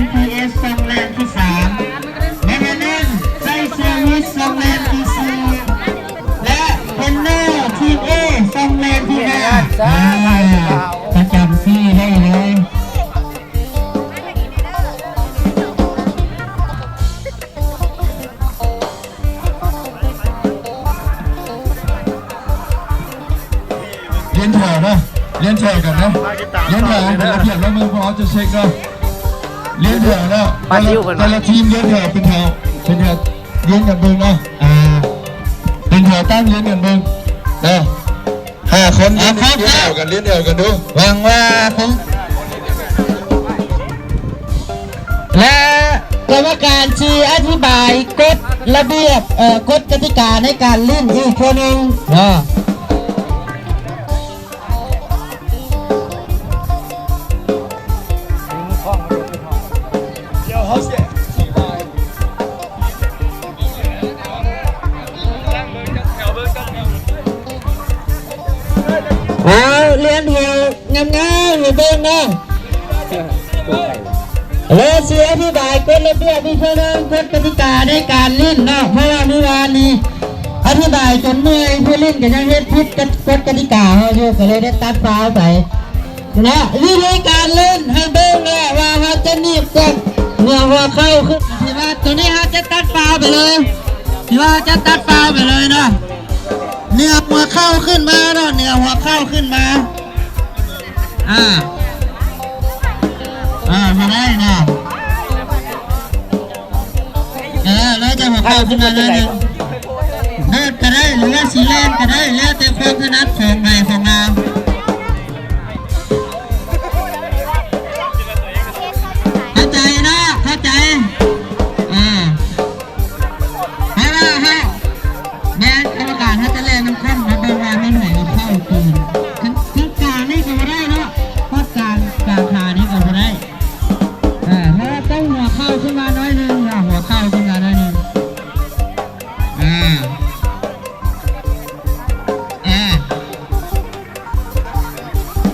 MPS ซองแลนที่3และนั่นไซเซอร์วิสซองแลนที่4และเทนเนอร์ทีม A ซองแลนที่5ประจำที่ได้เลยเลี้ยนแถวนะเลี้ยนแถวกันนะเลี้ยนแถวเป็นระเบียบแล้วมือพร้อมจะเช็คนะเลี้ยนแถวนะแต่ละทีมเลี้ยนแถวเป็นแถวเลี้ยนกันเบิ้งนะเป็นแถวตั้งเลี้ยนกันเบิ้งนะ5 คนเลี้ยนแถวกันดูหวังว่าผมและกรรมการชี้อธิบายกฎระเบียบกฎกติกาในการเล่นอีกคนหนึ่งเลี้ยนหัวงามๆอยู่เบิ้งนะแล้วเสียที่บ่ายกฎระเบียบมีเพื่อนกฎกติกาในการเล่นเนาะเพราะว่าเมื่อวานนี้อธิบายจนเมื่อยผู้เล่นกันยังเฮ็ดผิดกฎกติกาเขาอยู่ก็เลยได้ตัดฟาวไปนะวิธีการเล่นให้เบิ้งเนี่ยว่าเขาจะหนีบกดเมื่อหัวเข้าขึ้นที่ว่าตัวนี้เขาจะตัดฟาวไปเลยที่ว่าจะตัดฟาวไปเลยเนาะเนื้อหัวเข้าขึ้นมาเนาะเนื้อหัวเข้าขึ้นมาไม่ได้นะแล้วจะหัวเข้าขึ้นมาเลยเดินก็ได้หรือว่าสีเล่นก็ได้แล้วแต่ความถนัดของใครของเราเข้าใจนะเข้าใจเพราะว่าฮะแม่กรรมการเขาจะเล่นน้ำข้นนะบางวันไม่หน่อยเข้าคืนทั้งกลางนี่ก็ไม่ได้เนาะเพราะกลางขานี่ก็ไม่ได้เพราะต้องหัวเข้าขึ้นมาน้อยนึงหัวเข้าขึ้นมาน้อยนึง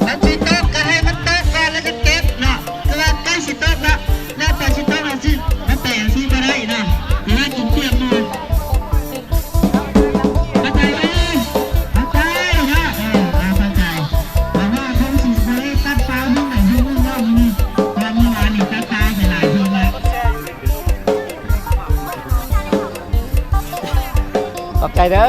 แล้วชิโต๊ะก็ให้มันโต๊ะกันแล้วก็เก็บเนาะคือว่าใกล้ชิโต๊ะแล้วแล้วแต่ชิโต๊ะเราสิมันแต่งสิก็ได้นะหรือว่ากินเทียมมือเข้าใจไหมเข้าใจนะเข้าใจแต่ว่าเขาสิบเลยตัดฟาวที่ไหนที่มึงเล่านี่ตอนเมื่อวานนี่ตัดฟาวไปหลายทีแล้วขอบใจเด้อ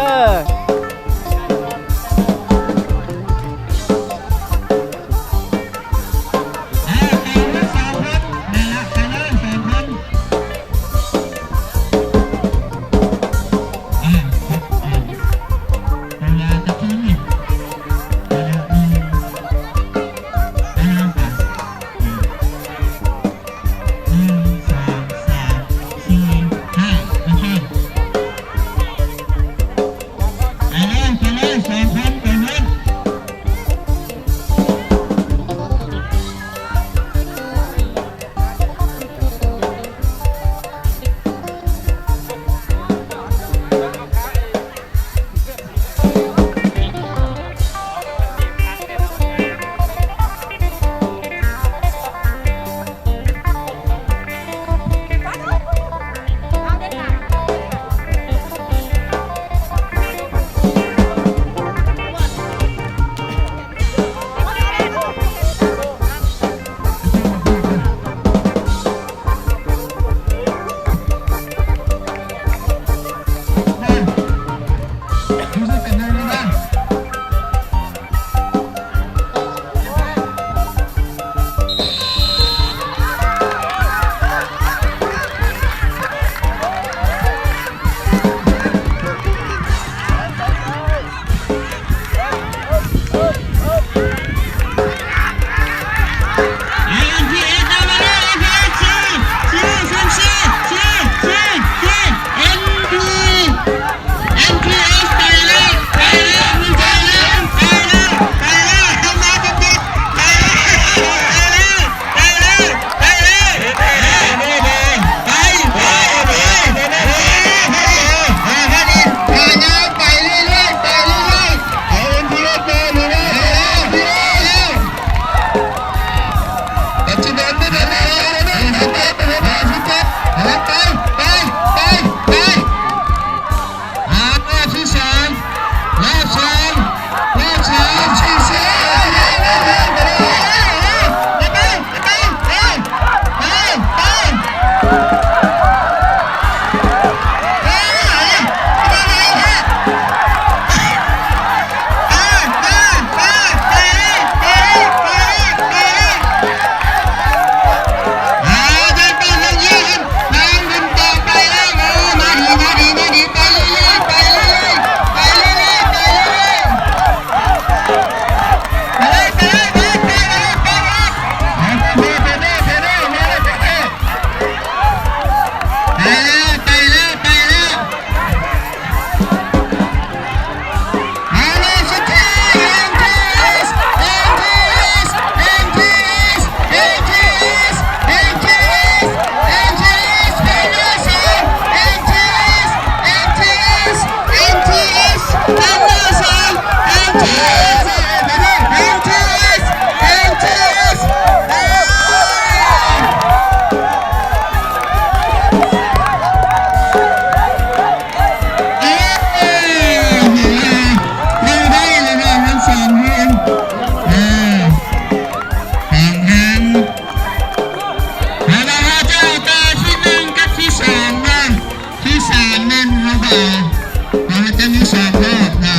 จะมีสองรอบนะ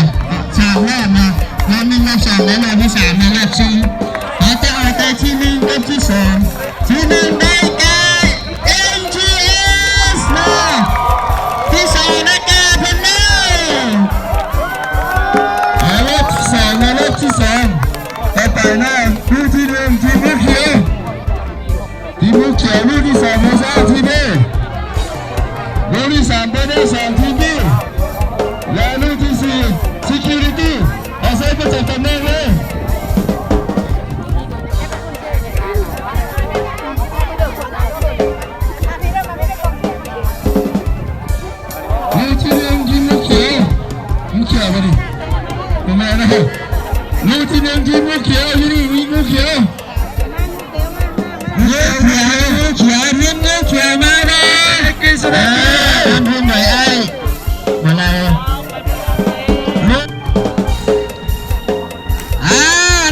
สามรอบนะรอบหนึ่งรอบสองและรอบที่สามนะรอบสี่จะออกแต่ที่หนึ่งกับที่สองที่หนึ่งได้แก่ MTS นะที่สองได้แก่เพนเนอร์รอบที่สองนะรอบที่สองต่อไปนะคู่ที่หนึ่งทีมลูกเขียวทีมลูกเขียวลูกที่สองโมซ่าทีมเอลูกที่สามเป็นสองทีมบีและลูกที่สี่ security อาศัยประจำตำแหน่งเลยลูกที่หนึ่งทีมลูกเขียวไปดิทำไมนะลูกที่หนึ่งทีมลูกเขียวอยู่นี่ลูกเขียวลูกเขียวทีมลูกเขียวมาเลยกิสดาทีมไหนไอ้มาเลย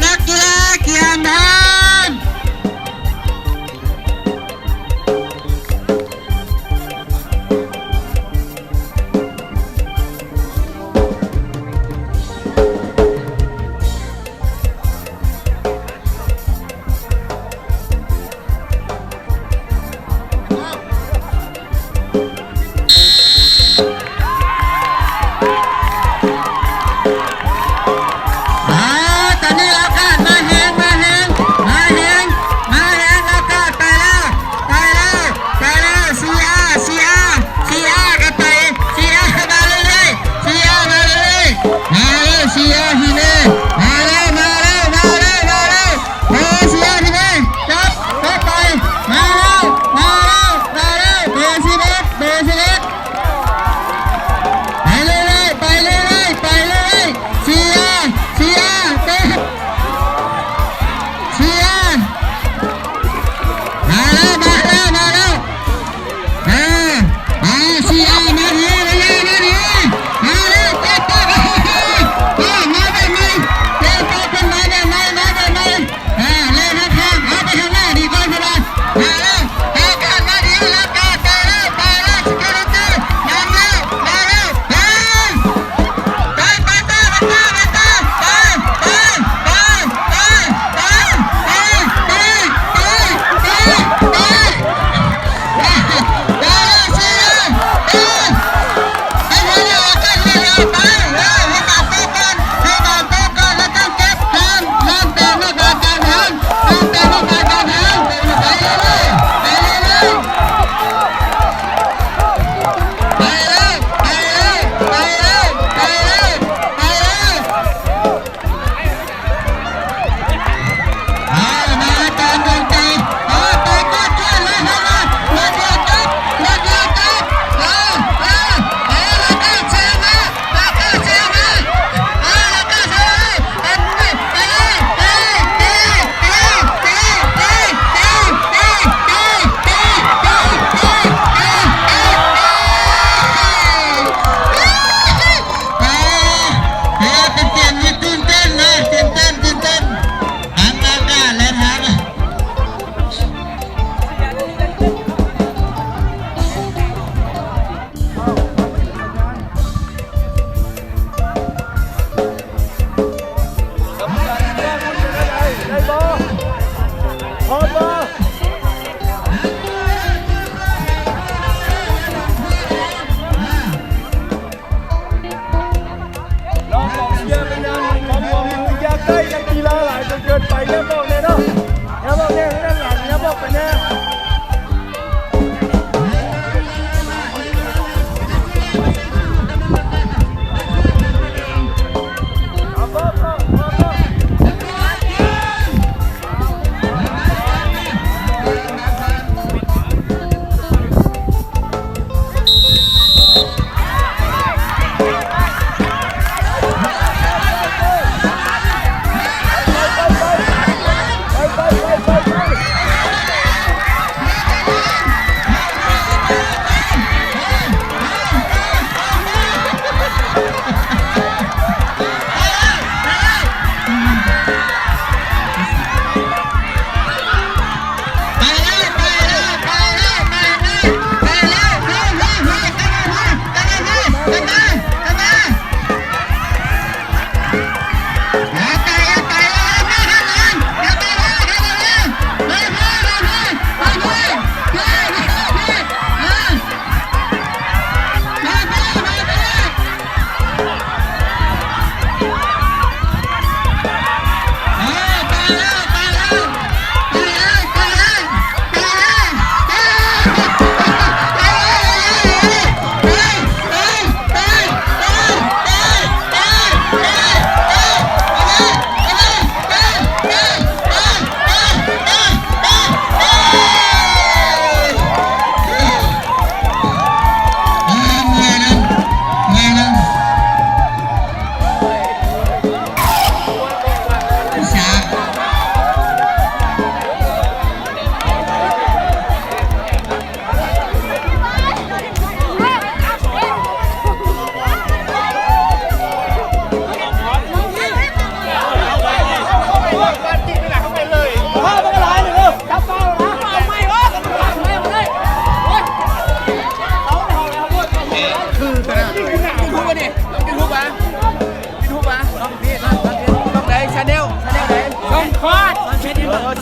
นักกีฬาเกียรติพันธ์ตอนนี้อากาศมาแห้งอากาศไปแล้วCR กันไป CR มาเลยCR ทีนี้มาแล้วCR ทีนี้จับไปมาแล้วเบอร์11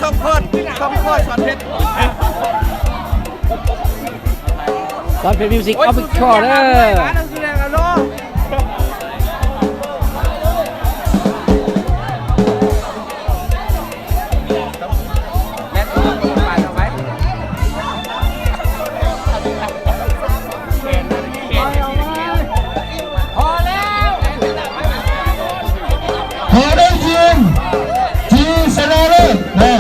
ช่องโคตรสอนเพชรมิวสิกออฟฟิศคอร์เด้อขอได้ทีมชนะเลิศนะ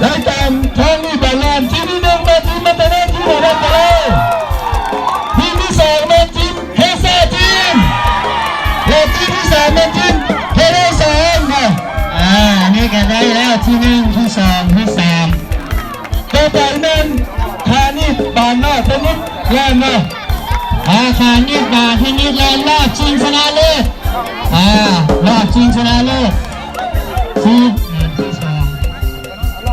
รายการทองนี่บาลานทีมที่หนึ่งมาทีมมันจะได้ทีมอะไรกันเลยทีมที่สองมาทีมเฮซ่าทีมและทีมที่สามมาทีมเฮเดสองนะนี่ก็ได้แล้วที่หนึ่งที่สองที่สาม ต่อไปนั้นคานิดบานหน้าเทนนิสแลนด์นะ คานิดบาที่นิดแลนด์รอบชิงชนะเลิศรอบชิงชนะเลิศที่สองร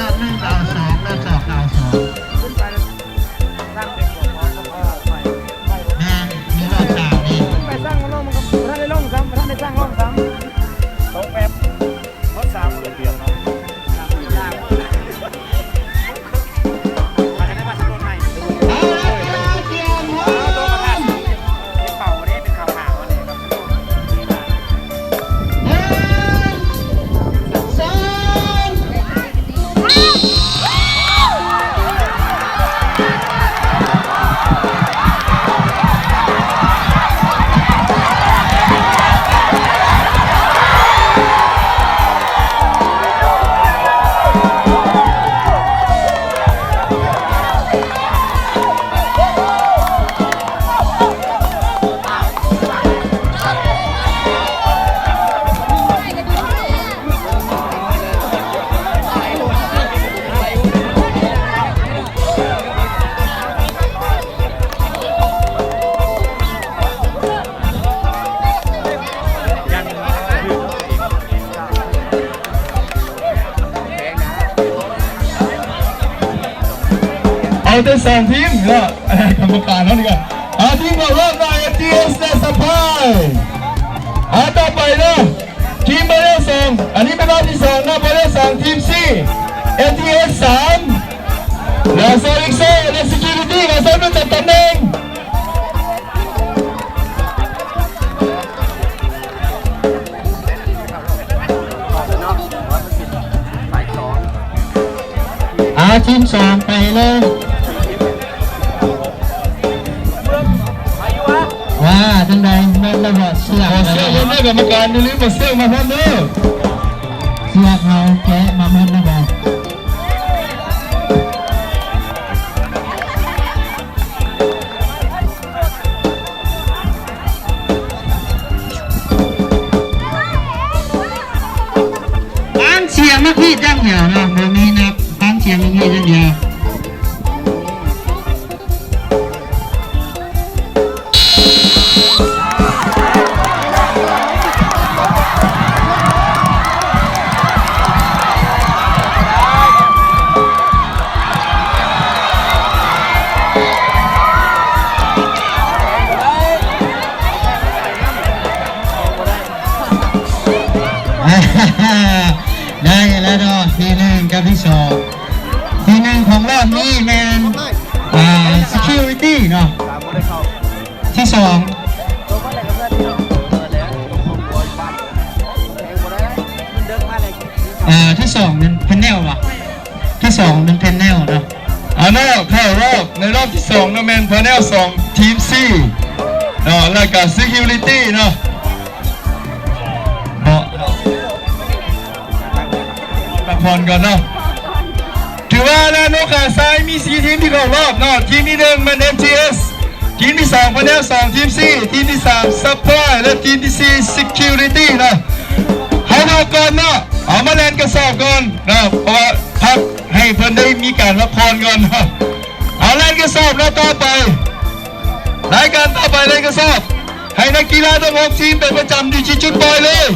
อบหนึ่งเอาสองรอบสองเอาสองมีรอบสามนี่ไปสร้างมันลงมันก็ท่านได้ลงซ้ำท่านได้สร้างลงซ้ำตกแบบรถ3เปลี่ยนเนาะเอาแต่สองทีมเนาะกรรมการแล้วนี่กันทีมเราเริ่มได้ FTS และสปายต่อไปนะทีมเบอร์สองอันนี้เป็นรอบที่สองนะเบอร์สองทีม C FTS 3และโซลิกโซและ Security กับโซนจัดตำแหน่งทีมสองไปเลยว่าจังใดไม่ระเบิดเสือก เสื้อคนได้กรรมการอย่าลืมมาเสื้อมาพันเด้อ เสือกเราแกะมาหมดแล้วบอกเสียงเมื่อกี้จังเหี่ยวเนาะโมมีนับฟังเสียงเมื่อกี้จังเหี่ยวได้แล้วเนาะทีหนึ่งกับที่สองทีหนึ่งของรอบนี้แมนsecurity เนาะที่สองที่สองเป็นเพนเนลว่ะที่สองเป็นเพนเนลเนาะเข้ารอบในรอบที่สองนะแมนพาเนล2ทีม C เนาะแล้วก็ Security เนาะพรก่อนเนาะถือว่าแล้วนกขาซ้ายมี4ทีมที่เข้ารอบเนาะทีมที่1มัน MTS ทีมที่2พาเนล2ทีม C ทีมที่3 Supply และทีมที่4 Security เนาะให้เราก่อนเนาะเอามาเล่นกระสอบก่อนนะเพราะว่าพักให้เพื่อนได้มีการรับพรก่อนนะเอาเล่นกระสอบแล้วต่อไปรายการต่อไปเล่นกระสอบให้นักกีฬาทั้ง6ทีมเป็นประจำดีชี้จุดบอยเลย